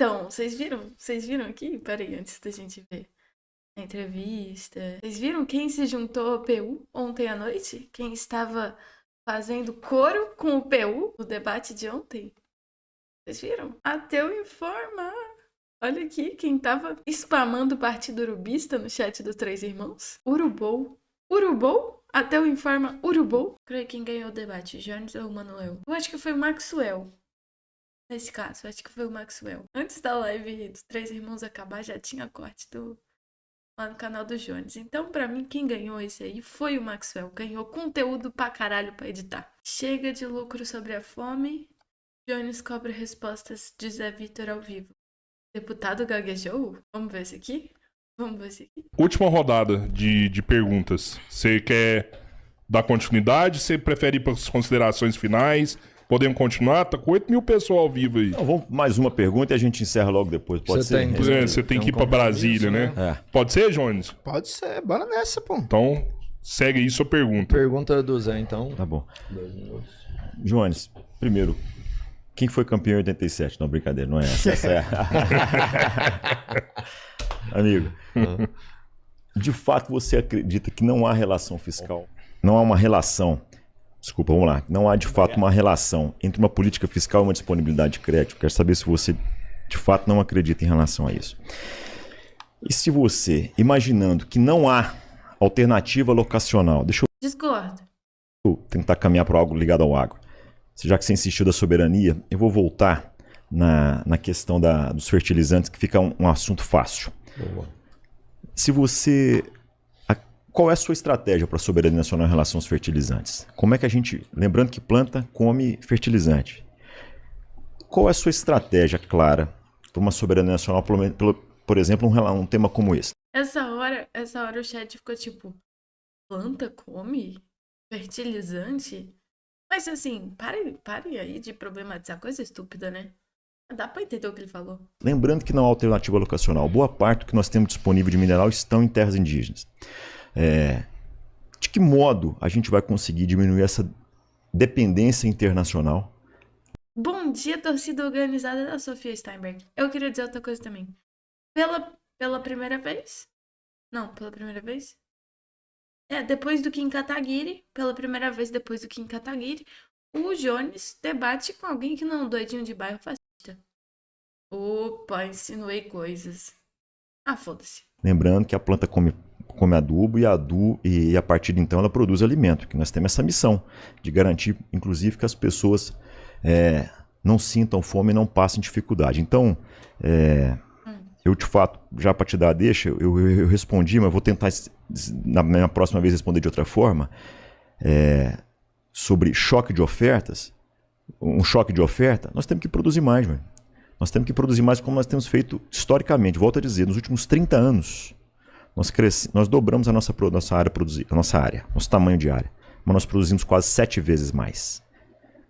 Então, vocês viram aqui? Peraí, antes da gente ver a entrevista. Vocês viram quem se juntou ao PU ontem à noite? Quem estava fazendo coro com o PU no debate de ontem? Vocês viram? Ateu informa. Olha aqui, quem tava spamando o Partido Urubista no chat do Três Irmãos. Urubou. Urubou? Ateu informa Urubou. Creio quem ganhou o debate, Jones ou o Manuel? Eu acho que foi o Maxwell. Nesse caso, acho que foi o Maxwell. Antes da live dos Três Irmãos acabar, já tinha corte lá no canal do Jones. Então, pra mim, quem ganhou esse aí foi o Maxwell. Ganhou conteúdo pra caralho pra editar. Chega de lucro sobre a fome. Jones cobra respostas de Zé Vitor ao vivo. Deputado gaguejou? Vamos ver esse aqui? Última rodada de perguntas. Você quer dar continuidade? Você prefere ir para as considerações finais? Podemos continuar? Tá com 8 mil pessoas ao vivo aí. Então, vamos mais uma pergunta e a gente encerra logo depois. Pode ser? Você tem que ir para Brasília, né? Pode ser, Jones? Pode ser, bora nessa, pô. Então, segue aí sua pergunta. Pergunta do Zé, então. Tá bom. Jones, primeiro, quem foi campeão em 87? Não, brincadeira, não é essa. Essa é Amigo, de fato você acredita que não há relação fiscal? Não há uma relação... Desculpa, vamos lá. Não há de fato uma relação entre uma política fiscal e uma disponibilidade de crédito. Quero saber se você de fato não acredita em relação a isso. E se você, imaginando que não há alternativa locacional, deixa Discordo. eu tentar caminhar para algo ligado ao agro. Já que você insistiu da soberania, eu vou voltar na questão dos fertilizantes, que fica um assunto fácil. Boa. Se você... Qual é a sua estratégia para a soberania nacional em relação aos fertilizantes? Como é que a gente... Lembrando que planta come fertilizante. Qual é a sua estratégia clara para uma soberania nacional, por exemplo, um tema como esse? Essa hora o chat ficou tipo, planta come fertilizante? Mas assim, pare aí de problematizar coisa estúpida, né? Dá pra entender o que ele falou. Lembrando que não há alternativa locacional. Boa parte do que nós temos disponível de mineral estão em terras indígenas. De que modo a gente vai conseguir diminuir essa dependência internacional? Bom dia, torcida organizada da Sofia Steinberg. Eu queria dizer outra coisa também. Pela primeira vez? Não, pela primeira vez? Depois do Kim Kataguiri, pela primeira vez depois do Kim Kataguiri, o Jones debate com alguém que não é um doidinho de bairro fascista. Opa, insinuei coisas. Foda-se. Lembrando que a planta come adubo e a partir de então ela produz alimento, que nós temos essa missão de garantir, inclusive, que as pessoas não sintam fome e não passem dificuldade. Então, eu de fato, já para te dar a deixa, eu respondi, mas vou tentar na minha próxima vez responder de outra forma, sobre choque de ofertas. Um choque de oferta, nós temos que produzir mais, velho. Nós temos que produzir mais como nós temos feito historicamente. Volto a dizer, nos últimos 30 anos, nós dobramos a nossa área, nosso tamanho de área. Mas nós produzimos quase 7 vezes mais.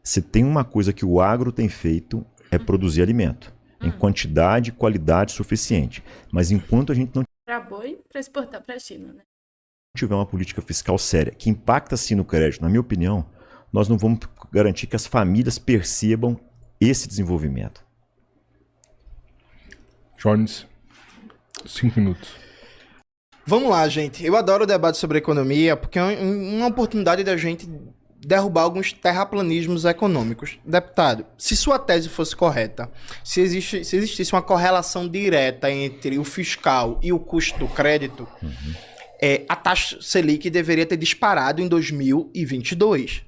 Se tem uma coisa que o agro tem feito, é produzir alimento. Em quantidade e qualidade suficiente. Mas enquanto a gente não Para boi, para exportar para a China, né? tiver uma política fiscal séria, que impacta sim no crédito, na minha opinião, nós não vamos garantir que as famílias percebam esse desenvolvimento. Jones, 5 minutos. Vamos lá, gente. Eu adoro o debate sobre economia porque é uma oportunidade da gente derrubar alguns terraplanismos econômicos. Deputado, se sua tese fosse correta, se existisse uma correlação direta entre o fiscal e o custo do crédito, a taxa Selic deveria ter disparado em 2022.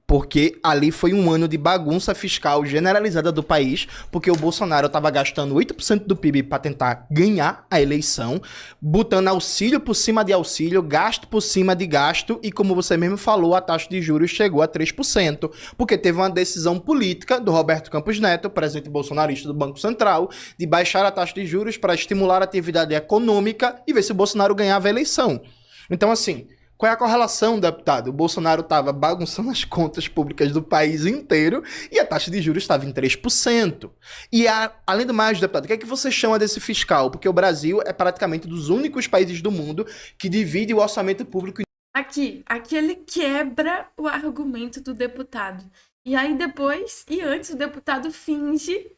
Porque ali foi um ano de bagunça fiscal generalizada do país, porque o Bolsonaro estava gastando 8% do PIB para tentar ganhar a eleição, botando auxílio por cima de auxílio, gasto por cima de gasto, e como você mesmo falou, a taxa de juros chegou a 3%, porque teve uma decisão política do Roberto Campos Neto, presidente bolsonarista do Banco Central, de baixar a taxa de juros para estimular a atividade econômica e ver se o Bolsonaro ganhava a eleição. Então, assim... Qual é a correlação, deputado? O Bolsonaro estava bagunçando as contas públicas do país inteiro e a taxa de juros estava em 3%. E, além do mais, deputado, o que é que você chama desse fiscal? Porque o Brasil é praticamente dos únicos países do mundo que divide o orçamento público. Aqui ele quebra o argumento do deputado. E aí depois, antes, o deputado finge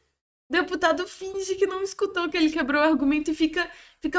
O deputado finge que não escutou que ele quebrou o argumento e fica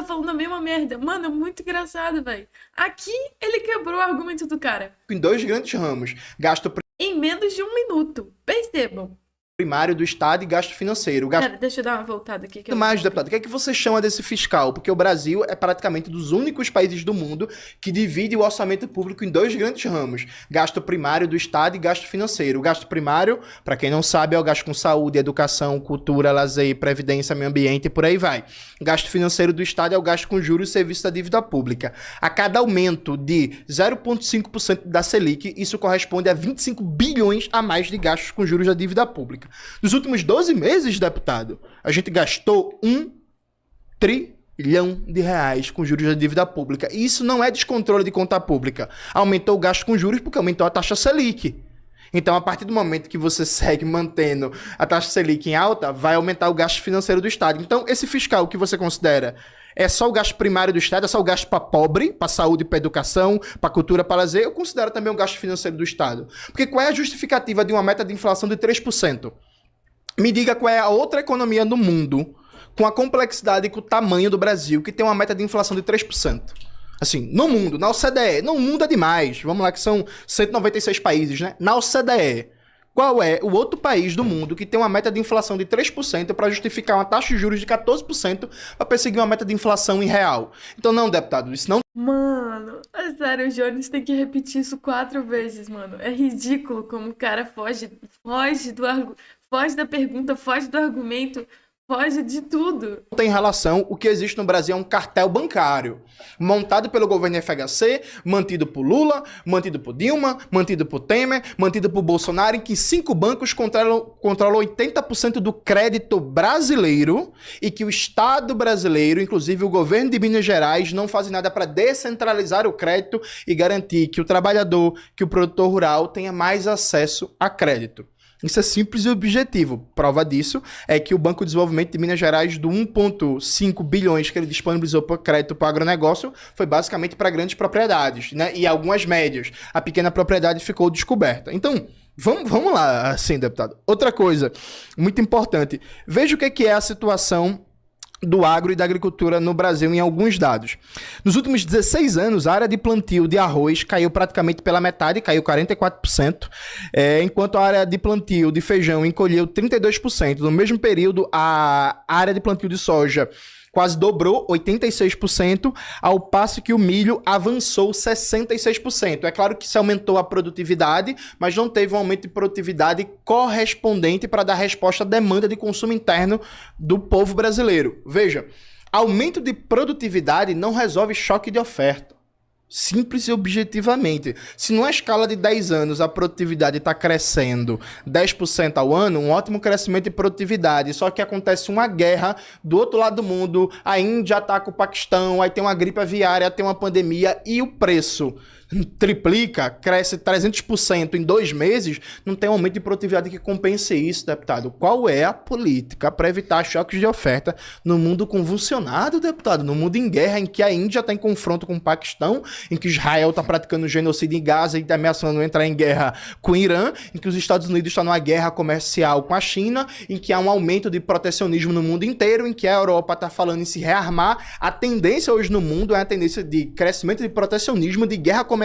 falando a mesma merda. Mano, é muito engraçado, velho. Aqui ele quebrou o argumento do cara. Em dois grandes ramos: gasto Em menos de 1 minuto. Percebam. primário do Estado e gasto financeiro. O gasto Pera, deixa eu dar uma voltada aqui. Que eu... mais, deputado, o que é que você chama desse fiscal? Porque o Brasil é praticamente dos únicos países do mundo que divide o orçamento público em dois grandes ramos: gasto primário do Estado e gasto financeiro. O gasto primário, para quem não sabe, é o gasto com saúde, educação, cultura, lazer, previdência, meio ambiente e por aí vai. O gasto financeiro do Estado é o gasto com juros e serviços da dívida pública. A cada aumento de 0,5% da Selic, isso corresponde a 25 bilhões a mais de gastos com juros da dívida pública. Nos últimos 12 meses, deputado, a gente gastou 1 trilhão de reais com juros da dívida pública. E isso não é descontrole de conta pública. Aumentou o gasto com juros porque aumentou a taxa Selic. Então, a partir do momento que você segue mantendo a taxa Selic em alta, vai aumentar o gasto financeiro do Estado. Então, esse fiscal que você considera é só o gasto primário do Estado, é só o gasto para pobre, para saúde, para educação, para cultura, para lazer, eu considero também o gasto financeiro do Estado. Porque qual é a justificativa de uma meta de inflação de 3%? Me diga qual é a outra economia no mundo, com a complexidade e com o tamanho do Brasil, que tem uma meta de inflação de 3%. Assim, no mundo, na OCDE, no mundo é demais. Vamos lá, que são 196 países, né? Na OCDE, qual é o outro país do mundo que tem uma meta de inflação de 3% para justificar uma taxa de juros de 14% para perseguir uma meta de inflação em real? Então, não, deputado, isso não Mano, é sério, o Jones tem que repetir isso 4 vezes, mano. É ridículo como o cara foge da pergunta, foge do argumento, foge de tudo. tem relação. O que existe no Brasil é um cartel bancário, montado pelo governo FHC, mantido por Lula, mantido por Dilma, mantido por Temer, mantido por Bolsonaro, em que 5 bancos controlam 80% do crédito brasileiro e que o Estado brasileiro, inclusive o governo de Minas Gerais, não fazem nada para descentralizar o crédito e garantir que o trabalhador, que o produtor rural tenha mais acesso a crédito. Isso é simples e objetivo. Prova disso é que o Banco de Desenvolvimento de Minas Gerais, do 1,5 bilhões que ele disponibilizou para crédito para o agronegócio, foi basicamente para grandes propriedades, né? E algumas médias. A pequena propriedade ficou descoberta. Então, vamos lá, assim, deputado. Outra coisa muito importante. Veja o que é a situação do agro e da agricultura no Brasil em alguns dados. Nos últimos 16 anos, a área de plantio de arroz caiu praticamente pela metade, caiu 44%, enquanto a área de plantio de feijão encolheu 32%. No mesmo período, a área de plantio de soja quase dobrou, 86%, ao passo que o milho avançou 66%. É claro que isso aumentou a produtividade, mas não teve um aumento de produtividade correspondente para dar resposta à demanda de consumo interno do povo brasileiro. Veja, aumento de produtividade não resolve choque de oferta. Simples e objetivamente. Se numa escala de 10 anos a produtividade está crescendo 10% ao ano, um ótimo crescimento de produtividade. Só que acontece uma guerra do outro lado do mundo, a Índia ataca o Paquistão, aí tem uma gripe aviária, tem uma pandemia e o preço triplica, cresce 300% em 2 meses, não tem um aumento de produtividade que compense isso, deputado. Qual é a política para evitar choques de oferta no mundo convulsionado, deputado? No mundo em guerra, em que a Índia está em confronto com o Paquistão, em que Israel está praticando genocídio em Gaza e está ameaçando entrar em guerra com o Irã, em que os Estados Unidos estão numa guerra comercial com a China, em que há um aumento de protecionismo no mundo inteiro, em que a Europa está falando em se rearmar. A tendência hoje no mundo é a tendência de crescimento de protecionismo, de guerra comercial,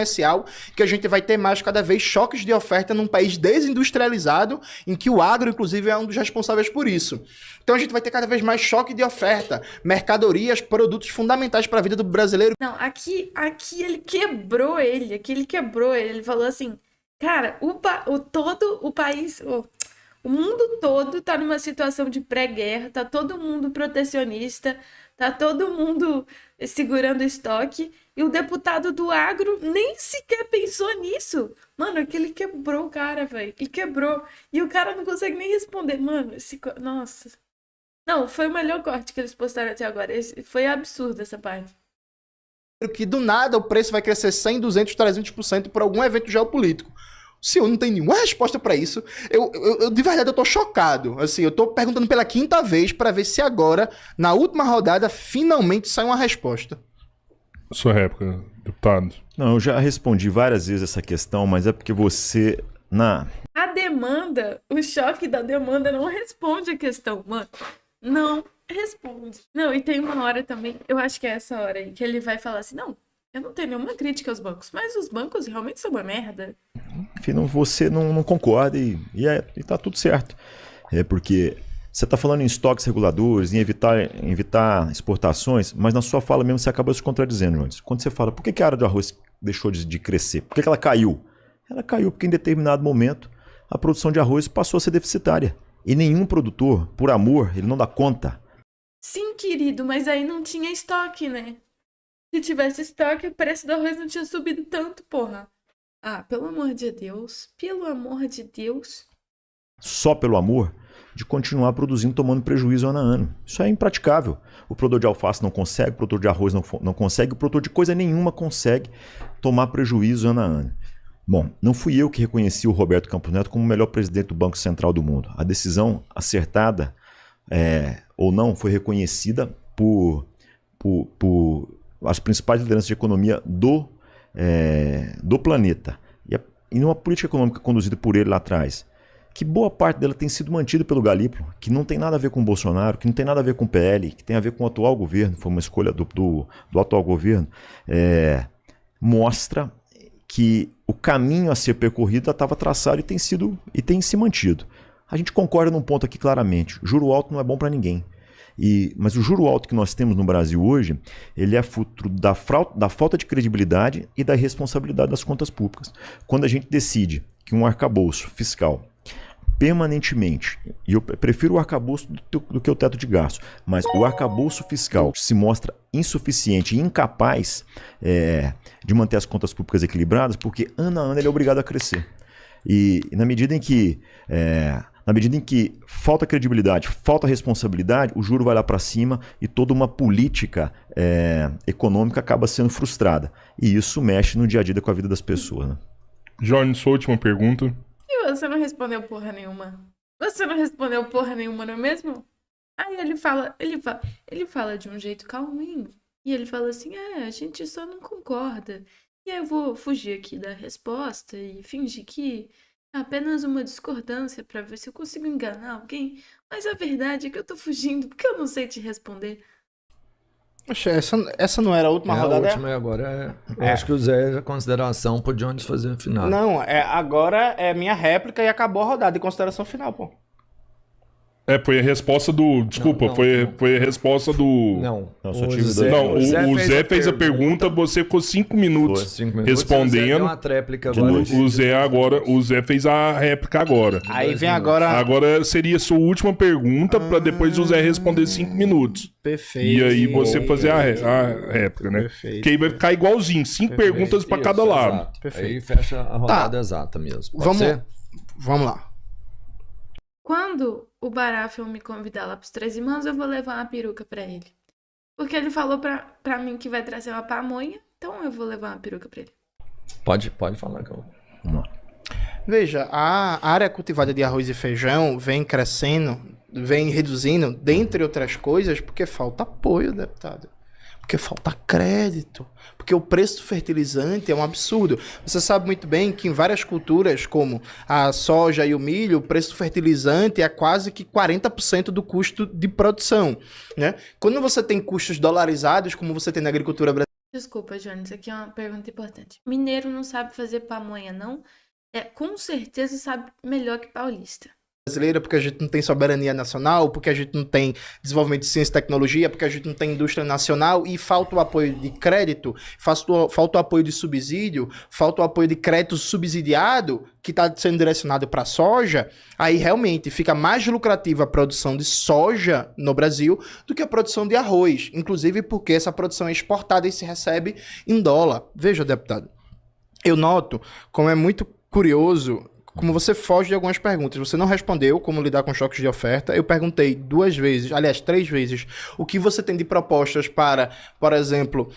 que a gente vai ter mais cada vez choques de oferta num país desindustrializado, em que o agro, inclusive, é um dos responsáveis por isso. Então a gente vai ter cada vez mais choque de oferta, mercadorias, produtos fundamentais para a vida do brasileiro. Não, aqui ele quebrou ele, ele falou assim, cara, o mundo todo tá numa situação de pré-guerra, tá todo mundo protecionista, tá todo mundo segurando estoque, e o deputado do agro nem sequer pensou nisso. Mano, aquele quebrou o cara, velho. Ele quebrou. E o cara não consegue nem responder. Mano, nossa. Não, foi o melhor corte que eles postaram até agora. Foi absurdo essa parte. Que do nada o preço vai crescer 100, 200, 300% por algum evento geopolítico. O senhor não tem nenhuma resposta para isso. Eu de verdade, eu tô chocado. Assim, eu tô perguntando pela 5ª vez para ver se agora, na última rodada, finalmente sai uma resposta. Sua réplica, deputado. Não, eu já respondi várias vezes essa questão, mas é porque você A demanda, o choque da demanda não responde a questão, mano. Não responde. Não, e tem uma hora também, eu acho que é essa hora aí, que ele vai falar assim, não, eu não tenho nenhuma crítica aos bancos, mas os bancos realmente são uma merda. Enfim, você não concorda e tá tudo certo. É porque você está falando em estoques reguladores, em evitar exportações, mas na sua fala mesmo você acabou se contradizendo, Jones. Quando você fala, por que a área do arroz deixou de crescer? Por que ela caiu? Ela caiu porque em determinado momento a produção de arroz passou a ser deficitária. E nenhum produtor, por amor, ele não dá conta. Sim, querido, mas aí não tinha estoque, né? Se tivesse estoque, o preço do arroz não tinha subido tanto, porra. Ah, pelo amor de Deus. Pelo amor de Deus. Só pelo amor de continuar produzindo, tomando prejuízo ano a ano. Isso é impraticável. O produtor de alface não consegue, o produtor de arroz não consegue, o produtor de coisa nenhuma consegue tomar prejuízo ano a ano. Bom, não fui eu que reconheci o Roberto Campos Neto como o melhor presidente do Banco Central do mundo. A decisão acertada ou não foi reconhecida por as principais lideranças de economia do planeta. E numa política econômica conduzida por ele lá atrás, que boa parte dela tem sido mantida pelo Galípolo, que não tem nada a ver com o Bolsonaro, que não tem nada a ver com o PL, que tem a ver com o atual governo, foi uma escolha do atual governo, mostra que o caminho a ser percorrido estava traçado e tem se mantido. A gente concorda num ponto aqui claramente, juro alto não é bom para ninguém. Mas o juro alto que nós temos no Brasil hoje, ele é fruto da falta de credibilidade e da irresponsabilidade das contas públicas. Quando a gente decide que um arcabouço fiscal permanentemente, e eu prefiro o arcabouço do que o teto de gasto, mas o arcabouço fiscal se mostra insuficiente e incapaz de manter as contas públicas equilibradas, porque ano a ano ele é obrigado a crescer. E na medida em que falta credibilidade, falta responsabilidade, o juro vai lá para cima e toda uma política econômica acaba sendo frustrada. E isso mexe no dia a dia com a vida das pessoas. Né? Jorge, sua última pergunta. E você não respondeu porra nenhuma. Você não respondeu porra nenhuma, não é mesmo? Aí ele fala de um jeito calminho. E ele fala assim, a gente só não concorda. E aí eu vou fugir aqui da resposta e fingir que é apenas uma discordância pra ver se eu consigo enganar alguém. Mas a verdade é que eu tô fugindo porque eu não sei te responder. Poxa, essa não era a última rodada? A última agora eu acho que o Zé, a consideração pro Jones fazer a final. Não, agora é minha réplica e acabou a rodada de consideração final, pô. Foi a resposta do... Desculpa, foi a resposta do... Não, só tive Zé, dois. O Zé fez a pergunta, você ficou 5 minutos respondendo. Uma tréplica agora. O Zé fez a réplica agora. Aí vem agora... Agora seria a sua última pergunta para depois o Zé responder 5 minutos. Perfeito. E aí você fazer a réplica, né? Perfeito. Que aí vai ficar igualzinho, 5 perguntas para cada lado. Exato. Perfeito. Aí fecha a rodada exata mesmo. Pode ser? Vamos lá. Quando o Baratheon me convidar lá pros 13 irmãos, eu vou levar uma peruca pra ele. Porque ele falou pra mim que vai trazer uma pamonha, então eu vou levar uma peruca pra ele. Pode falar, Cal. Vamos lá. Veja, a área cultivada de arroz e feijão vem crescendo, vem reduzindo, dentre outras coisas, porque falta apoio, deputado. Porque falta crédito. Porque o preço do fertilizante é um absurdo. Você sabe muito bem que em várias culturas, como a soja e o milho, o preço do fertilizante é quase que 40% do custo de produção, né? Quando você tem custos dolarizados, como você tem na agricultura brasileira... Desculpa, Jones, aqui é uma pergunta importante. Mineiro não sabe fazer pamonha, não? Com certeza sabe melhor que paulista. Porque a gente não tem soberania nacional, porque a gente não tem desenvolvimento de ciência e tecnologia, porque a gente não tem indústria nacional e falta o apoio de crédito, falta o apoio de subsídio, falta o apoio de crédito subsidiado que está sendo direcionado para a soja, aí realmente fica mais lucrativa a produção de soja no Brasil do que a produção de arroz, inclusive porque essa produção é exportada e se recebe em dólar. Veja, deputado, eu noto como é muito curioso como você foge de algumas perguntas. Você não respondeu como lidar com choques de oferta. Eu perguntei 3 vezes, o que você tem de propostas para, por exemplo,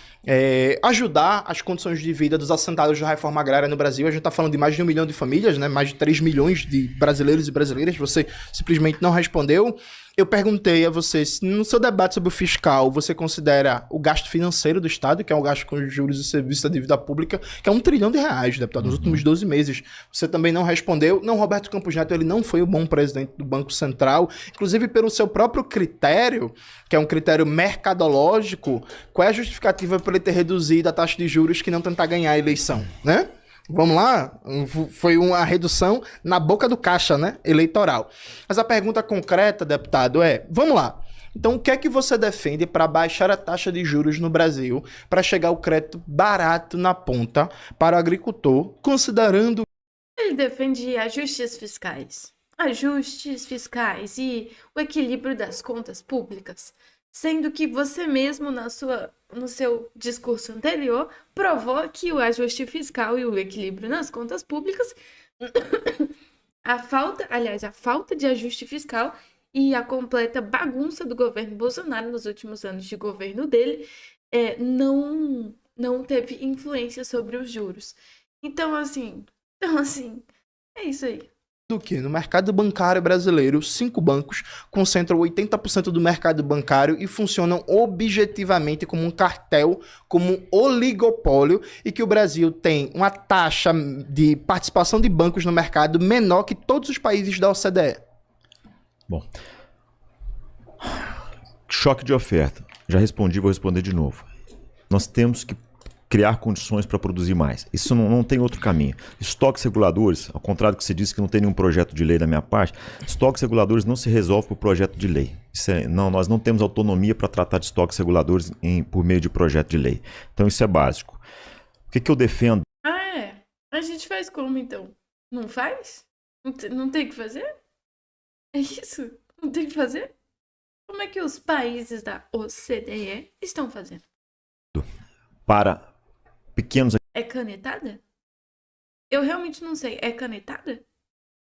ajudar as condições de vida dos assentados da reforma agrária no Brasil. A gente está falando de mais de 1 milhão de famílias, né? Mais de 3 milhões de brasileiros e brasileiras. Você simplesmente não respondeu. Eu perguntei a você se no seu debate sobre o fiscal você considera o gasto financeiro do Estado, que é o gasto com juros e serviços da dívida pública, que é R$1 trilhão, deputado, nos últimos 12 meses. Você também não respondeu. Não, Roberto Campos Neto, ele não foi o bom presidente do Banco Central, inclusive pelo seu próprio critério, que é um critério mercadológico. Qual é a justificativa para ele ter reduzido a taxa de juros que não tentar ganhar a eleição, né? Vamos lá? Foi uma redução na boca do caixa, né? Eleitoral. Mas a pergunta concreta, deputado, vamos lá. Então, o que é que você defende para baixar a taxa de juros no Brasil, para chegar o crédito barato na ponta para o agricultor, considerando... Ele defende ajustes fiscais. Ajustes fiscais e o equilíbrio das contas públicas. Sendo que você mesmo, no seu discurso anterior, provou que o ajuste fiscal e o equilíbrio nas contas públicas, a falta de ajuste fiscal e a completa bagunça do governo Bolsonaro nos últimos anos de governo dele, não teve influência sobre os juros. Então, assim, é isso aí. Do que no mercado bancário brasileiro, 5 bancos concentram 80% do mercado bancário e funcionam objetivamente como um cartel, como um oligopólio, e que o Brasil tem uma taxa de participação de bancos no mercado menor que todos os países da OCDE. Bom, choque de oferta. Já respondi, vou responder de novo. Nós temos que criar condições para produzir mais. Isso não tem outro caminho. Estoques reguladores, ao contrário do que você disse que não tem nenhum projeto de lei da minha parte, estoques reguladores não se resolve por projeto de lei. Nós não temos autonomia para tratar de estoques reguladores por meio de projeto de lei. Então isso é básico. O que eu defendo? A gente faz como então? Não faz? Não tem o que fazer? É isso? Não tem o que fazer? Como é que os países da OCDE estão fazendo? Para pequenos É canetada? Eu realmente não sei. É canetada?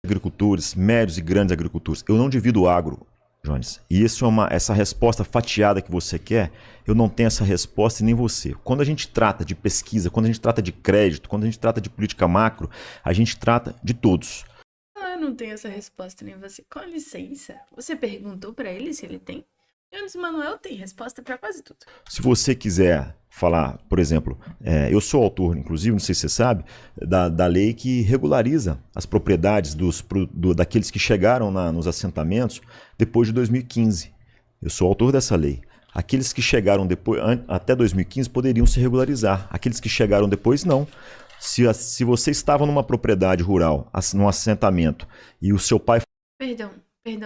agricultores, médios e grandes agricultores. Eu não divido o agro, Jones. E essa resposta fatiada que você quer, eu não tenho essa resposta e nem você. Quando a gente trata de pesquisa, quando a gente trata de crédito, quando a gente trata de política macro, a gente trata de todos. Eu não tenho essa resposta nem você. Com licença. Você perguntou pra ele se ele tem? Jones Manuel tem resposta pra quase tudo. Se você quiser falar, por exemplo, eu sou autor, inclusive, não sei se você sabe, da lei que regulariza as propriedades daqueles que chegaram nos assentamentos depois de 2015. Eu sou autor dessa lei. Aqueles que chegaram até 2015 poderiam se regularizar. Aqueles que chegaram depois, não. Se você estava numa propriedade rural, num assentamento, e o seu pai... Perdão,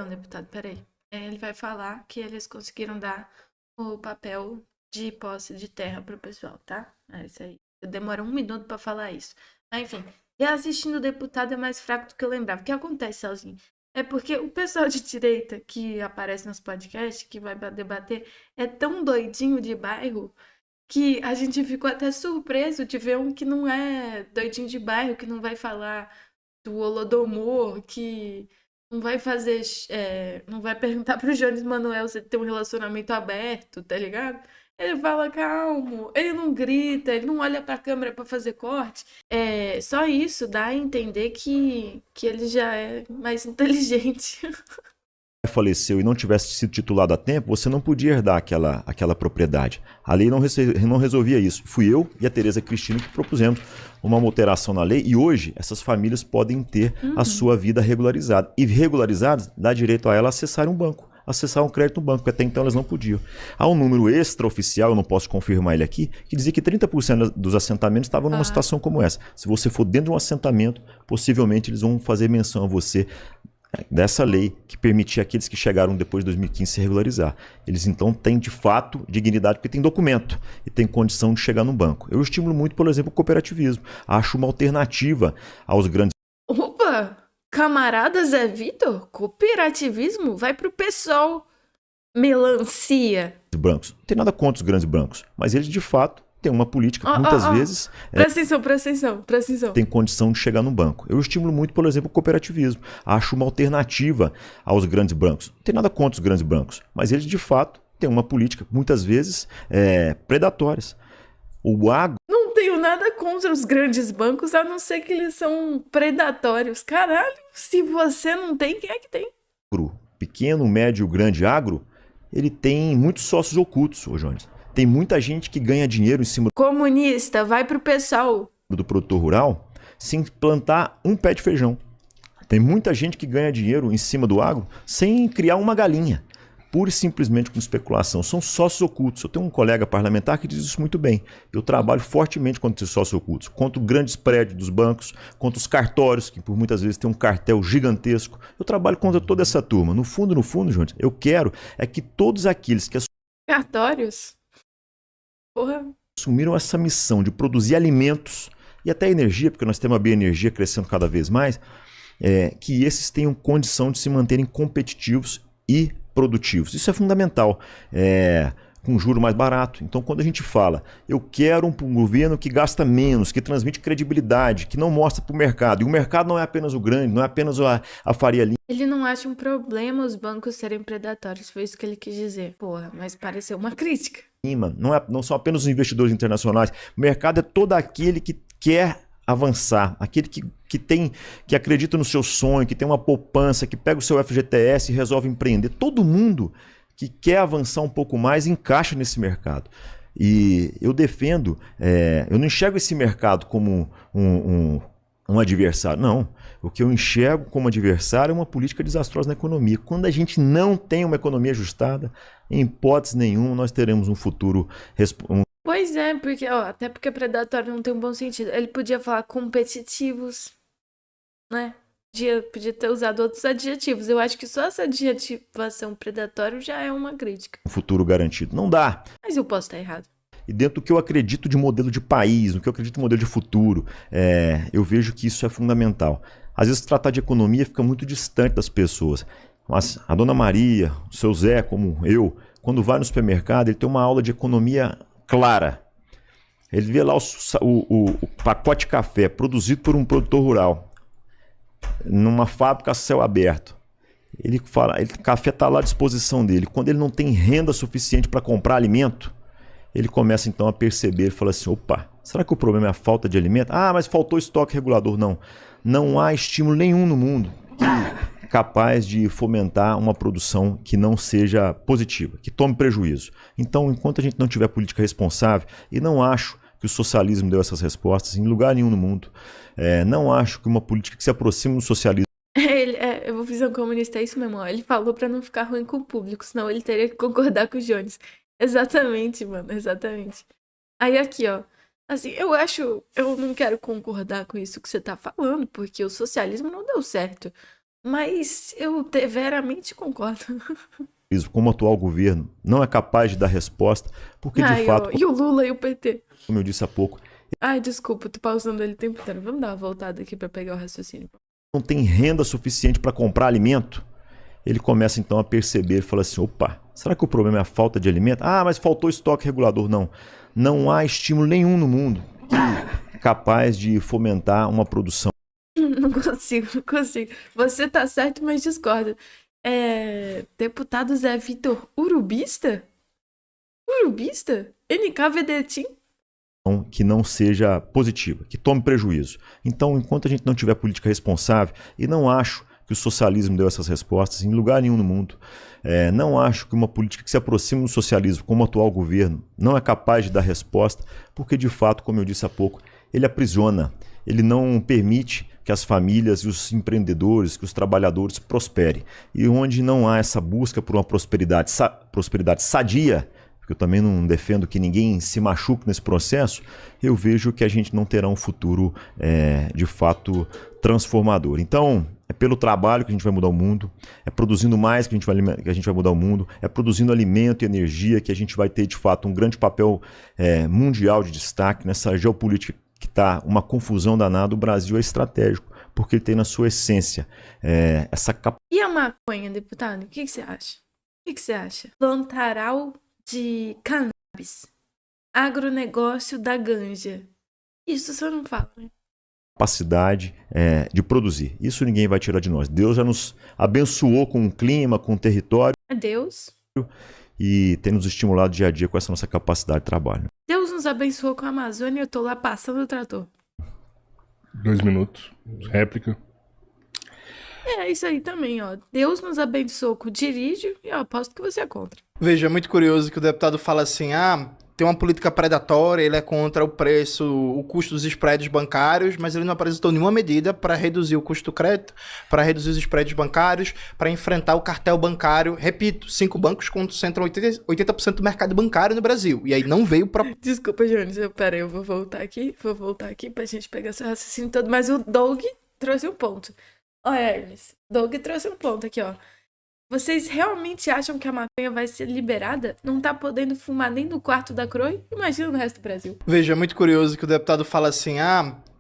deputado, peraí. Ele vai falar que eles conseguiram dar o papel de posse de terra pro pessoal, tá? É isso aí. Demora 1 minuto pra falar isso. Mas, enfim, reassistindo o deputado é mais fraco do que eu lembrava. O que acontece, Celzinho? É porque o pessoal de direita que aparece nos podcasts, que vai debater, é tão doidinho de bairro que a gente ficou até surpreso de ver um que não é doidinho de bairro, que não vai falar do Holodomor, que não vai fazer... não vai perguntar pro Jones Manuel se ele tem um relacionamento aberto, tá ligado? Ele fala calmo, ele não grita, ele não olha pra câmera pra fazer corte. Só isso dá a entender que ele já é mais inteligente. faleceu e não tivesse sido titulado a tempo, você não podia herdar aquela propriedade. A lei não resolvia isso. Fui eu e a Tereza Cristina que propusemos uma alteração na lei e hoje essas famílias podem ter a sua vida regularizada. E regularizada dá direito a ela acessar um banco, acessar um crédito no banco, porque até então elas não podiam. Há um número extraoficial, eu não posso confirmar ele aqui, que dizia que 30% dos assentamentos estavam numa situação como essa. Se você for dentro de um assentamento, possivelmente eles vão fazer menção a você dessa lei que permitia aqueles que chegaram depois de 2015 se regularizar. Eles então têm de fato dignidade porque tem documento e tem condição de chegar no banco. Eu estimulo muito, por exemplo, o cooperativismo. Acho uma alternativa aos grandes... Opa! Camarada Zé Vitor? Cooperativismo? Vai pro PSOL. Melancia. Brancos. Não tem nada contra os grandes bancos, mas eles de fato tem uma política que muitas vezes... Presta atenção. Tem condição de chegar no banco. Eu estimulo muito, por exemplo, o cooperativismo. Acho uma alternativa aos grandes bancos. Não tem nada contra os grandes bancos, mas eles de fato têm uma política, muitas vezes, predatórias. O agro... Não tenho nada contra os grandes bancos, a não ser que eles são predatórios. Caralho, se você não tem, quem é que tem? pequeno, médio, grande agro, ele tem muitos sócios ocultos, ô Jones. Tem muita gente que ganha dinheiro em cima Comunista, vai pro pessoal. do produtor rural sem plantar um pé de feijão. Tem muita gente que ganha dinheiro em cima do agro sem criar uma galinha, pura e simplesmente com especulação. São sócios ocultos. Eu tenho um colega parlamentar que diz isso muito bem. Eu trabalho fortemente contra esses sócios ocultos, contra grandes prédios dos bancos, contra os cartórios, que por muitas vezes tem um cartel gigantesco. Eu trabalho contra toda essa turma. No fundo, gente, eu quero é que todos aqueles que Cartórios? Porra. assumiram essa missão de produzir alimentos e até energia, porque nós temos a bioenergia crescendo cada vez mais, que esses tenham condição de se manterem competitivos e produtivos. Isso é fundamental, com juro mais barato. Então, quando a gente fala, eu quero um governo que gasta menos, que transmite credibilidade, que não mostra para o mercado, e o mercado não é apenas o grande, não é apenas a Faria Lima. Ele não acha um problema os bancos serem predatórios, foi isso que ele quis dizer. Porra, mas pareceu uma crítica. Não são apenas os investidores internacionais. O mercado é todo aquele que quer avançar, aquele que acredita no seu sonho, que tem uma poupança, que pega o seu FGTS e resolve empreender. Todo mundo que quer avançar um pouco mais encaixa nesse mercado. E eu defendo, eu não enxergo esse mercado como um adversário. Não, o que eu enxergo como adversário é uma política desastrosa na economia. Quando a gente não tem uma economia ajustada, em hipótese nenhuma nós teremos um futuro... Pois é, porque, até porque predatório não tem um bom sentido. Ele podia falar competitivos, né? Podia ter usado outros adjetivos. Eu acho que só essa adjetivação predatório já é uma crítica. Um futuro garantido. Não dá. Mas eu posso estar errado. E dentro do que eu acredito de modelo de país, no que eu acredito de modelo de futuro, eu vejo que isso é fundamental. Às vezes tratar de economia fica muito distante das pessoas. Mas a dona Maria, o seu Zé, como eu, quando vai no supermercado, ele tem uma aula de economia clara. Ele vê lá o pacote de café produzido por um produtor rural, numa fábrica a céu aberto. Ele fala, o café está lá à disposição dele. Quando ele não tem renda suficiente para comprar alimento, ele começa então a perceber, ele fala assim, opa, será que o problema é a falta de alimento? Ah, mas faltou estoque regulador. Não há estímulo nenhum no mundo capaz de fomentar uma produção que não seja positiva, que tome prejuízo. Então, enquanto a gente não tiver política responsável, e não acho que o socialismo deu essas respostas em lugar nenhum no mundo, não acho que uma política que se aproxime do socialismo... Eu vou fazer um comunista, é isso mesmo, ó. Ele falou pra não ficar ruim com o público, senão ele teria que concordar com o Jones. Exatamente, mano, exatamente. Aí aqui, ó, assim, eu não quero concordar com isso que você tá falando, porque o socialismo não deu certo, mas eu veramente concordo. Como o atual governo não é capaz de dar resposta, porque de fato... E o Lula e o PT? Como eu disse há pouco... Ai, desculpa, tô pausando ele o tempo inteiro. Vamos dar uma voltada aqui pra pegar o raciocínio. Não tem renda suficiente para comprar alimento, ele começa então a perceber, ele fala assim, opa, será que o problema é a falta de alimento? Ah, mas faltou estoque regulador. Não há estímulo nenhum no mundo capaz de fomentar uma produção. Não consigo. Você tá certo, mas discordo. Deputado Zé Vitor, urubista? Urubista? NKVDT? Que não seja positiva, que tome prejuízo. Então, enquanto a gente não tiver política responsável, e não acho que o socialismo deu essas respostas em lugar nenhum no mundo, não acho que uma política que se aproxime do socialismo, como o atual governo, não é capaz de dar resposta, porque de fato, como eu disse há pouco, ele aprisiona, ele não permite que as famílias e os empreendedores, que os trabalhadores prosperem. E onde não há essa busca por uma prosperidade sadia, porque eu também não defendo que ninguém se machuque nesse processo, eu vejo que a gente não terá um futuro de fato transformador. Então, é pelo trabalho que a gente vai mudar o mundo, é produzindo mais que a gente vai mudar o mundo, é produzindo alimento e energia que a gente vai ter de fato um grande papel mundial de destaque nessa geopolítica que está uma confusão danada. O Brasil é estratégico, porque ele tem na sua essência essa capacidade. E a maconha, deputado? O que você acha? O que você acha? Plantaral de cannabis. Agronegócio da ganja. Isso você não fala, né? Capacidade de produzir. Isso ninguém vai tirar de nós. Deus já nos abençoou com o clima, com o território. É Deus. E tem nos estimulado dia a dia com essa nossa capacidade de trabalho. Deus nos abençoou com a Amazônia e eu tô lá passando o trator. 2 minutos. Réplica. É isso aí também, ó. Deus nos abençoou com o dirige e eu aposto que você é contra. Veja, é muito curioso que o deputado fala assim, tem uma política predatória, ele é contra o preço, o custo dos spreads bancários, mas ele não apresentou nenhuma medida para reduzir o custo do crédito, para reduzir os spreads bancários, para enfrentar o cartel bancário. Repito, 5 bancos concentram 80% do mercado bancário no Brasil. E aí não veio para... Desculpa, Jones, eu vou voltar aqui pra gente pegar seu raciocínio todo, mas o Doug trouxe um ponto. Ó, Hermes, Doug trouxe um ponto aqui, ó. Vocês realmente acham que a maconha vai ser liberada? Não tá podendo fumar nem no quarto da Croy? Imagina no resto do Brasil. Veja, é muito curioso que o deputado fala assim,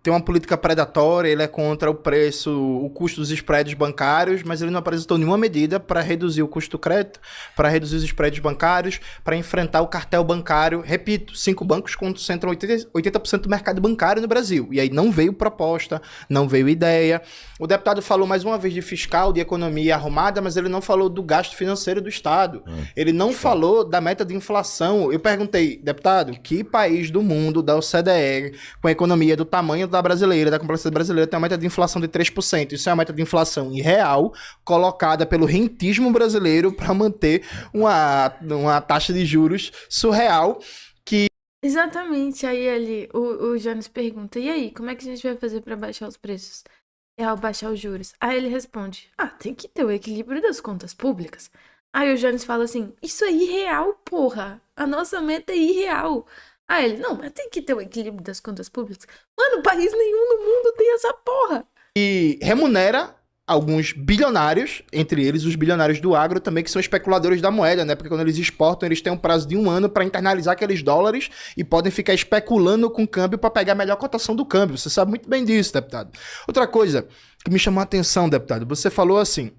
tem uma política predatória, ele é contra o preço, o custo dos spreads bancários, mas ele não apresentou nenhuma medida para reduzir o custo do crédito, para reduzir os spreads bancários, para enfrentar o cartel bancário. Repito, 5 bancos concentram 80% do mercado bancário no Brasil. E aí não veio proposta, não veio ideia. O deputado falou mais uma vez de fiscal, de economia arrumada, mas ele não falou do gasto financeiro do Estado. Ele não falou da meta de inflação. Eu perguntei, deputado, que país do mundo, da OCDE, com a economia do tamanho da brasileira, da complexidade brasileira, tem uma meta de inflação de 3%. Isso é uma meta de inflação irreal, colocada pelo rentismo brasileiro para manter uma taxa de juros surreal. Exatamente. Aí o Jones pergunta, e aí, como é que a gente vai fazer pra baixar os preços? Ao baixar os juros. Aí ele responde, tem que ter o equilíbrio das contas públicas. Aí o Jones fala assim, isso é irreal, porra. A nossa meta é irreal. Aí ele, não, mas tem que ter o equilíbrio das contas públicas. Mano, país nenhum no mundo tem essa porra. E remunera alguns bilionários, entre eles os bilionários do agro também, que são especuladores da moeda, né? Porque quando eles exportam, eles têm um prazo de 1 ano para internalizar aqueles dólares e podem ficar especulando com o câmbio para pegar a melhor cotação do câmbio. Você sabe muito bem disso, deputado. Outra coisa que me chamou a atenção, deputado, você falou assim,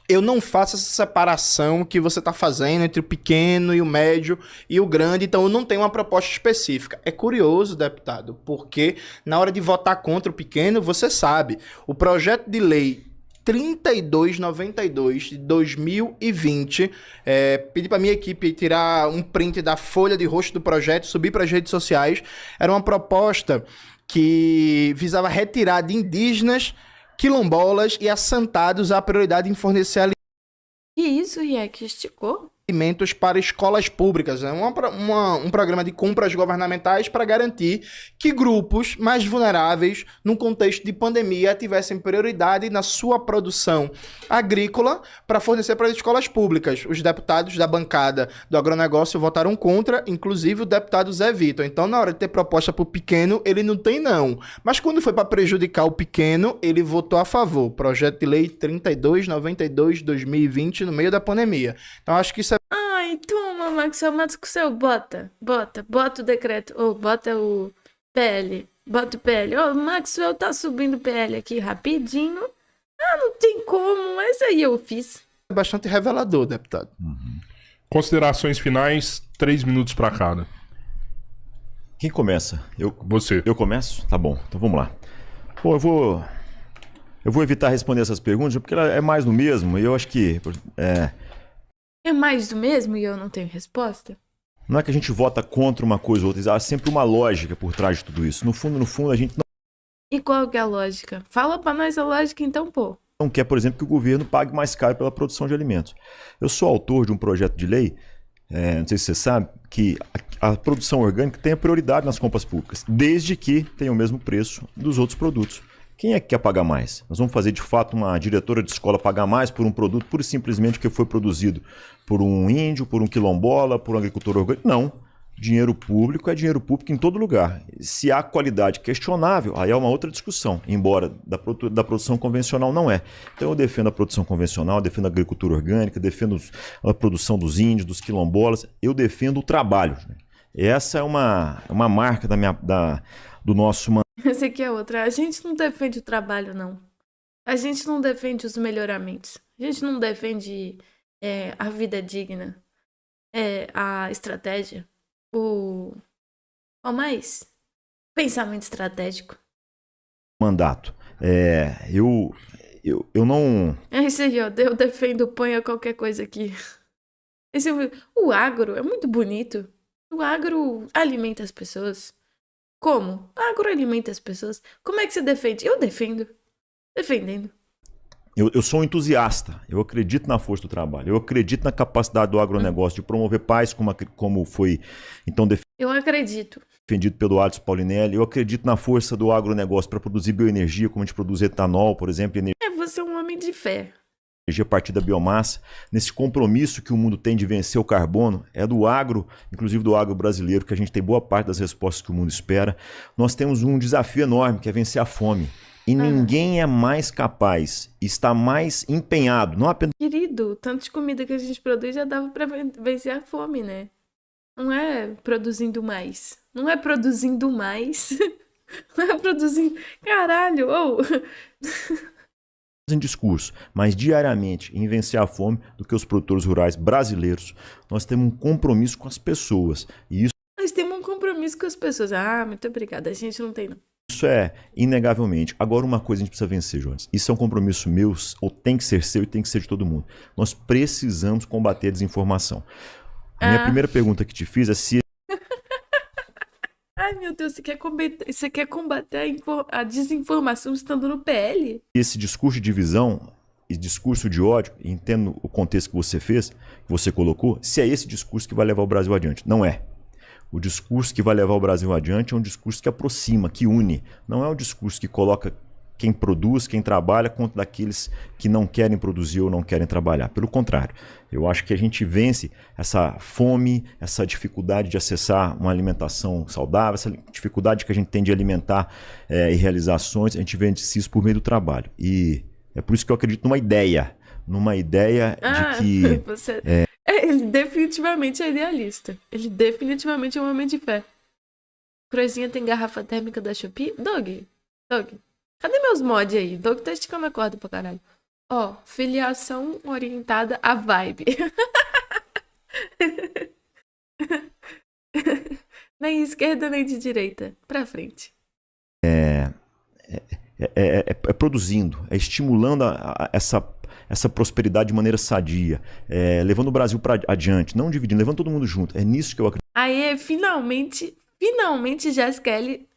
eu não faço essa separação que você está fazendo entre o pequeno e o médio e o grande, então eu não tenho uma proposta específica. É curioso, deputado, porque na hora de votar contra o pequeno, você sabe, o projeto de lei 3292 de 2020, pedi para minha equipe tirar um print da folha de rosto do projeto, subir para as redes sociais, era uma proposta que visava retirar de indígenas, quilombolas e assentados a prioridade em fornecer Que isso, Riek? Esticou? alimentos para escolas públicas. É um programa de compras governamentais para garantir que grupos mais vulneráveis, num contexto de pandemia, tivessem prioridade na sua produção agrícola para fornecer para as escolas públicas. Os deputados da bancada do agronegócio votaram contra, inclusive o deputado Zé Vitor. Então, na hora de ter proposta para o pequeno, ele não tem não. Mas quando foi para prejudicar o pequeno, ele votou a favor. Projeto de lei 3292 de 2020, no meio da pandemia. Então, acho que isso Ai, toma, Maxwell, bota o decreto, ou bota o PL, bota o PL. Ô, Maxwell tá subindo o PL aqui rapidinho. Não tem como, mas aí eu fiz. é bastante revelador, deputado. Considerações finais, 3 minutos para cada. Quem começa? Você. Eu começo? Tá bom, então vamos lá. Bom, eu vou evitar responder essas perguntas, porque ela é mais do mesmo, e eu acho que É mais do mesmo e eu não tenho resposta? não é que a gente vota contra uma coisa ou outra, há sempre uma lógica por trás de tudo isso. No fundo, a gente E qual que é a lógica? Fala pra nós a lógica então, pô. não quer, por exemplo, que o governo pague mais caro pela produção de alimentos. Eu sou autor de um projeto de lei, não sei se você sabe, que a produção orgânica tem a prioridade nas compras públicas, desde que tenha o mesmo preço dos outros produtos. Quem é que quer pagar mais? Nós vamos fazer, de fato, uma diretora de escola pagar mais por um produto pura e simplesmente que foi produzido por um índio, por um quilombola, por um agricultor orgânico? Não. Dinheiro público é dinheiro público em todo lugar. Se há qualidade questionável, aí é uma outra discussão, embora da produção convencional não é. Então eu defendo a produção convencional, eu defendo a agricultura orgânica, defendo a produção dos índios, dos quilombolas, eu defendo o trabalho. Essa é uma marca do nosso... Essa aqui é outra. A gente não defende o trabalho, não. A gente não defende os melhoramentos. A gente não defende a vida digna. A estratégia. Qual mais? Pensamento estratégico. Mandato. Eu não... É isso aí, ó. Eu defendo ponha qualquer coisa aqui. O agro é muito bonito. O agro alimenta as pessoas. Como? O agro alimenta as pessoas. Como é que você defende? Eu defendo. Defendendo. Eu sou um entusiasta, eu acredito na força do trabalho, eu acredito na capacidade do agronegócio de promover paz, como foi então Eu acredito. defendido pelo Alisson Paulinelli, eu acredito na força do agronegócio para produzir bioenergia, como a gente produz etanol, por exemplo, Você é um homem de fé. energia a partir da biomassa, nesse compromisso que o mundo tem de vencer o carbono, é do agro, inclusive do agro brasileiro, que a gente tem boa parte das respostas que o mundo espera. Nós temos um desafio enorme, que é vencer a fome. E ninguém é mais capaz, está mais empenhado, não apenas Querido, tanto de comida que a gente produz já dava pra vencer a fome, né? Não é produzindo mais. Não é produzindo mais. Não é produzindo... Caralho, ou... em discurso, mas diariamente em vencer a fome do que os produtores rurais brasileiros. Nós temos um compromisso com as pessoas. E Nós temos um compromisso com as pessoas. Ah, muito obrigada. A gente não tem, não. isso é inegavelmente. Agora, uma coisa a gente precisa vencer, Jones. Isso é um compromisso meu, ou tem que ser seu e tem que ser de todo mundo. Nós precisamos combater a desinformação. A minha primeira pergunta que te fiz é se Ai, meu Deus, você quer combater a desinformação estando no PL? esse discurso de divisão e discurso de ódio, entendo o contexto que você fez, que você colocou, se é esse discurso que vai levar o Brasil adiante. Não é. O discurso que vai levar o Brasil adiante é um discurso que aproxima, que une. Não é um discurso que coloca quem produz, quem trabalha, contra daqueles que não querem produzir ou não querem trabalhar. Pelo contrário, eu acho que a gente vence essa fome, essa dificuldade de acessar uma alimentação saudável, essa dificuldade que a gente tem de alimentar e realizar ações, a gente vence isso por meio do trabalho. E é por isso que eu acredito numa ideia de que... Ele definitivamente é idealista. Ele definitivamente é um homem de fé. Croizinha tem garrafa térmica da Shopee? Doug. Cadê meus mods aí? Doug tá esticando a corda pra caralho. Ó, filiação orientada à vibe. Nem esquerda, nem de direita. Pra frente. É produzindo, é estimulando essa prosperidade de maneira sadia, levando o Brasil para adiante, não dividindo, levando todo mundo junto. É nisso que eu acredito. Aí, finalmente, Jéssica L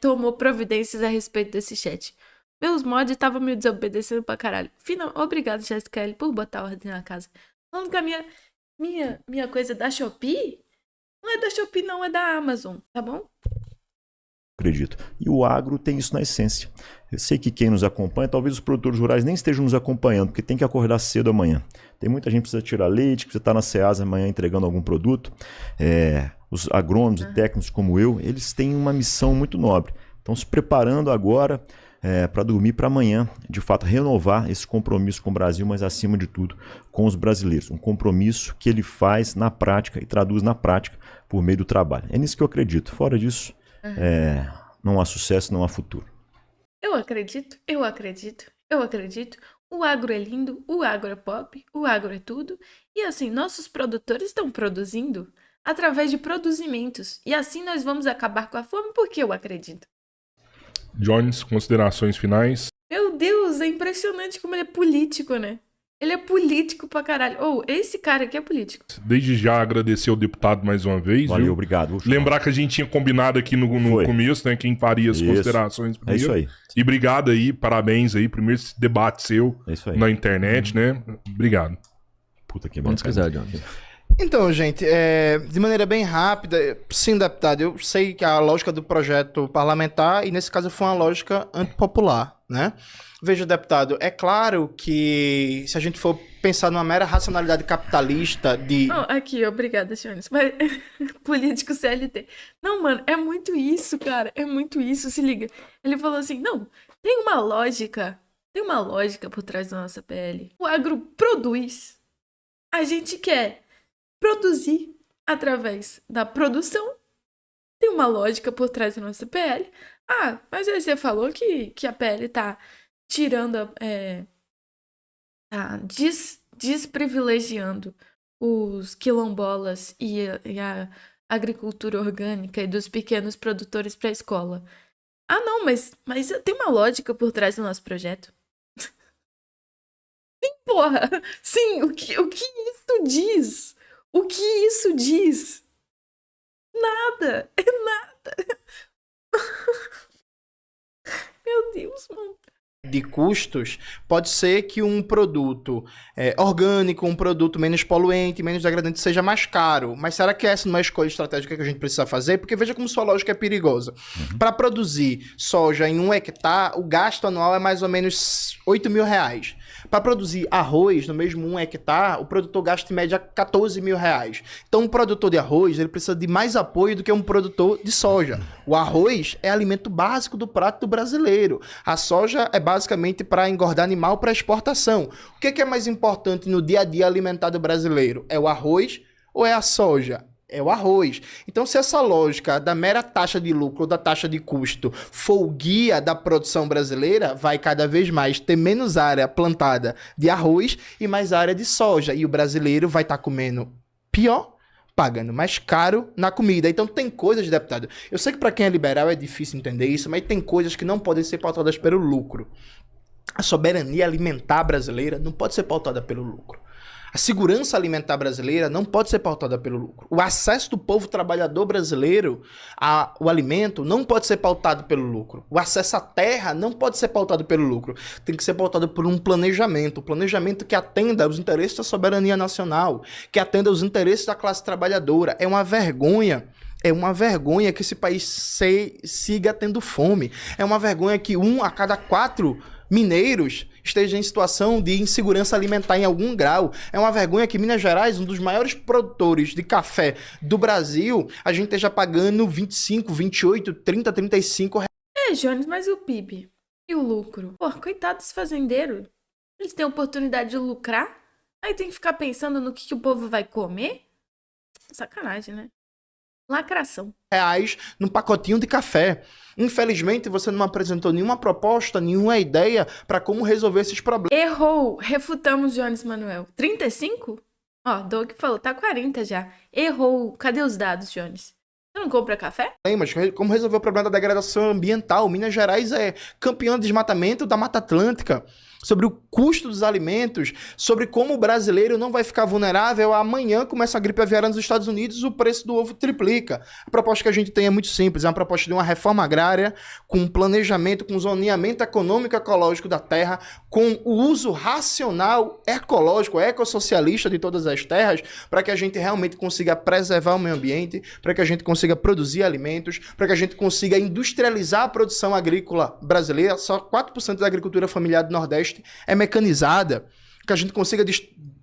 tomou providências a respeito desse chat. Meus mods estavam me desobedecendo pra caralho. Obrigado, Jéssica L, por botar ordem na casa. Falando que a minha coisa é da Shopee, não é da Shopee, não, é da Amazon, tá bom? Acredito. E o agro tem isso na essência. Eu sei que quem nos acompanha, talvez os produtores rurais nem estejam nos acompanhando, porque tem que acordar cedo amanhã. Tem muita gente que precisa tirar leite, que precisa estar na Ceasa amanhã entregando algum produto. Os agrônomos e técnicos como eu, eles têm uma missão muito nobre. Estão se preparando agora para dormir para amanhã, de fato, renovar esse compromisso com o Brasil, mas acima de tudo com os brasileiros. Um compromisso que ele faz na prática e traduz na prática por meio do trabalho. É nisso que eu acredito. Fora disso, não há sucesso, não há futuro. Eu acredito. O agro é lindo, o agro é pop, o agro é tudo. E assim, nossos produtores estão produzindo através de produzimentos. E assim nós vamos acabar com a fome porque eu acredito. Jones, considerações finais? Meu Deus, é impressionante como ele é político, né? Ele é político pra caralho. Esse cara aqui é político. Desde já agradecer ao deputado mais uma vez. Valeu, viu? obrigado. Lembrar que a gente tinha combinado aqui no começo, né? Quem faria as considerações primeiro. É isso aí. E obrigado aí, parabéns aí. Primeiro esse debate seu na internet, né? Obrigado. Puta que Quando quiser, John. Então, gente, de maneira bem rápida, sim, deputado, eu sei que a lógica do projeto parlamentar, e nesse caso foi uma lógica antipopular, né? Veja, deputado, é claro que se a gente for pensar numa mera racionalidade capitalista de... Não, aqui, obrigada, senhores. Mas, político CLT. Não, mano, é muito isso, cara. É muito isso, se liga. Ele falou assim, não, tem uma lógica por trás da nossa PL. O agro produz. A gente quer produzir através da produção. Tem uma lógica por trás da nossa PL. Ah, mas aí você falou que a PL tá tirando, desprivilegiando os quilombolas e a agricultura orgânica e dos pequenos produtores para a escola. Ah, não, mas tem uma lógica por trás do nosso projeto. Sim, porra! Sim, o que isso diz? O que isso diz? Nada! É nada! Meu Deus, mano. de custos, pode ser que um produto orgânico, um produto menos poluente, menos degradante, seja mais caro. Mas será que essa não é a escolha estratégica que a gente precisa fazer? Porque veja como sua lógica é perigosa. Para produzir soja em 1 hectare, o gasto anual é mais ou menos R$8.000. Para produzir arroz no mesmo 1 hectare, o produtor gasta em média R$14.000. Então, um produtor de arroz ele precisa de mais apoio do que um produtor de soja. O arroz é alimento básico do prato do brasileiro. A soja é basicamente para engordar animal para exportação. O que é mais importante no dia a dia alimentar do brasileiro? É o arroz ou é a soja? É o arroz. Então, se essa lógica da mera taxa de lucro ou da taxa de custo for o guia da produção brasileira, vai cada vez mais ter menos área plantada de arroz e mais área de soja. E o brasileiro vai estar comendo pior, pagando mais caro na comida. Então, tem coisas, deputado. Eu sei que para quem é liberal é difícil entender isso, mas tem coisas que não podem ser pautadas pelo lucro. A soberania alimentar brasileira não pode ser pautada pelo lucro. A segurança alimentar brasileira não pode ser pautada pelo lucro. O acesso do povo trabalhador brasileiro ao alimento não pode ser pautado pelo lucro. O acesso à terra não pode ser pautado pelo lucro. Tem que ser pautado por um planejamento. Um planejamento que atenda aos interesses da soberania nacional, que atenda aos interesses da classe trabalhadora. É uma vergonha que esse país siga tendo fome. É uma vergonha que 1 a cada 4 mineiros esteja em situação de insegurança alimentar em algum grau. É uma vergonha que Minas Gerais, um dos maiores produtores de café do Brasil, a gente esteja pagando 25, 28, 30, 35 reais. Jones, mas e o PIB? E o lucro? Pô, coitado dos fazendeiros. Eles têm a oportunidade de lucrar, aí tem que ficar pensando no que o povo vai comer? Sacanagem, né? Lacração. Num pacotinho de café. Infelizmente, você não apresentou nenhuma proposta, nenhuma ideia para como resolver esses problemas. Errou. Refutamos, Jones Manuel. 35? Ó, Doug falou, tá 40 já. Errou. Cadê os dados, Jones? Você não compra café? Mas como resolver o problema da degradação ambiental? Minas Gerais é campeão de desmatamento da Mata Atlântica. Sobre o custo dos alimentos, sobre como o brasileiro não vai ficar vulnerável. Amanhã começa a gripe aviária nos Estados Unidos, o preço do ovo triplica. A proposta que a gente tem é muito simples, é uma proposta de uma reforma agrária, com um planejamento, com zoneamento econômico e ecológico da terra, com o uso racional, ecológico, ecossocialista de todas as terras, para que a gente realmente consiga preservar o meio ambiente, para que a gente consiga produzir alimentos, para que a gente consiga industrializar a produção agrícola brasileira. Só 4% da agricultura familiar do Nordeste é mecanizada, que a gente consiga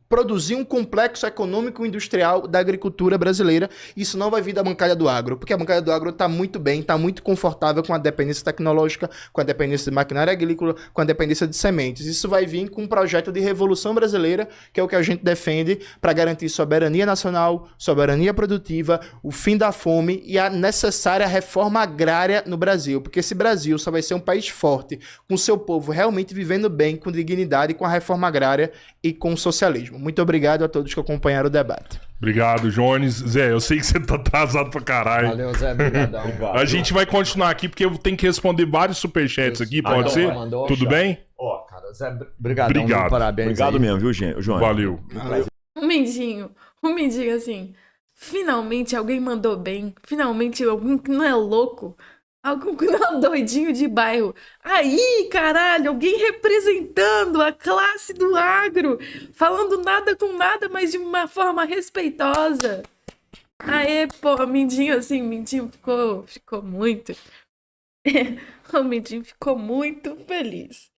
produzir um complexo econômico e industrial da agricultura brasileira. Isso não vai vir da bancada do agro, porque a bancada do agro está muito bem, está muito confortável com a dependência tecnológica, com a dependência de maquinária agrícola, com a dependência de sementes. Isso vai vir com um projeto de revolução brasileira, que é o que a gente defende para garantir soberania nacional, soberania produtiva, o fim da fome e a necessária reforma agrária no Brasil, porque esse Brasil só vai ser um país forte, com seu povo realmente vivendo bem, com dignidade, com a reforma agrária e com o socialismo. Muito obrigado a todos que acompanharam o debate. Obrigado, Jones. Zé, eu sei que você tá atrasado pra caralho. Valeu, Zé. Obrigadão. A gente vai continuar aqui porque eu tenho que responder vários superchats aqui, pode ser? Tudo bem? Ó, cara, Zé, brigadão, Obrigado. viu? Parabéns. Obrigado aí. mesmo, viu, João? Valeu. Um mendigo assim. Finalmente alguém mandou bem. Finalmente alguém que não é louco. Algum que não é doidinho de bairro. Aí, caralho, alguém representando a classe do agro. Falando nada com nada, mas de uma forma respeitosa. Aê, pô, Mindinho assim, Mindinho ficou muito. O Mindinho ficou muito feliz.